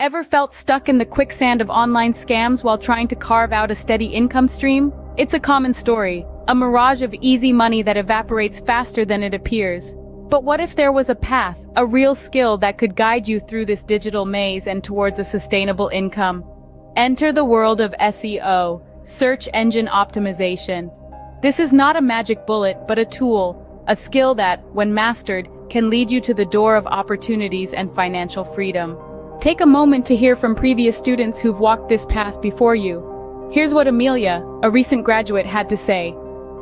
Ever felt stuck in the quicksand of online scams while trying to carve out a steady income stream? It's a common story, a mirage of easy money that evaporates faster than it appears. But what if there was a path, a real skill that could guide you through this digital maze and towards a sustainable income? Enter the world of SEO, search engine optimization. This is not a magic bullet, but a tool, a skill that, when mastered, can lead you to the door of opportunities and financial freedom. Take a moment to hear from previous students who've walked this path before you. Here's what Amelia, a recent graduate, had to say.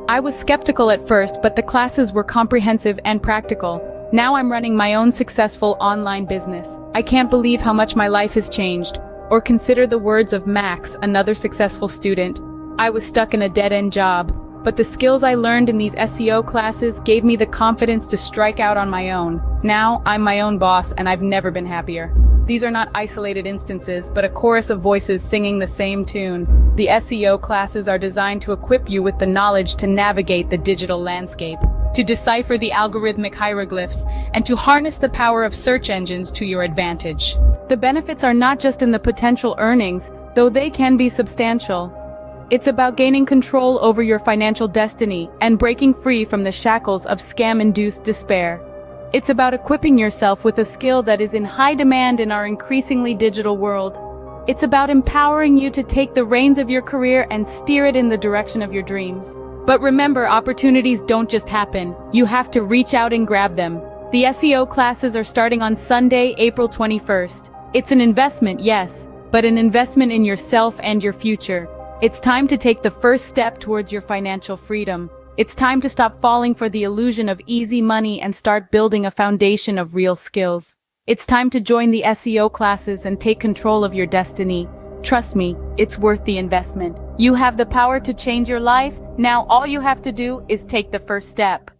I was skeptical at first, but the classes were comprehensive and practical. Now I'm running my own successful online business. I can't believe how much my life has changed. Or consider the words of Max, another successful student. I was stuck in a dead-end job, but the skills I learned in these SEO classes gave me the confidence to strike out on my own. Now I'm my own boss, and I've never been happier. These are not isolated instances, but a chorus of voices singing the same tune. The SEO classes are designed to equip you with the knowledge to navigate the digital landscape, to decipher the algorithmic hieroglyphs, and to harness the power of search engines to your advantage. The benefits are not just in the potential earnings, though they can be substantial. It's about gaining control over your financial destiny and breaking free from the shackles of scam-induced despair. It's about equipping yourself with a skill that is in high demand in our increasingly digital world. It's about empowering you to take the reins of your career and steer it in the direction of your dreams. But remember, opportunities don't just happen. You have to reach out and grab them. The SEO classes are starting on Sunday, April 21st. It's an investment, yes, but an investment in yourself and your future. It's time to take the first step towards your financial freedom. It's time to stop falling for the illusion of easy money and start building a foundation of real skills. It's time to join the SEO classes and take control of your destiny. Trust me, it's worth the investment. You have the power to change your life. Now all you have to do is take the first step.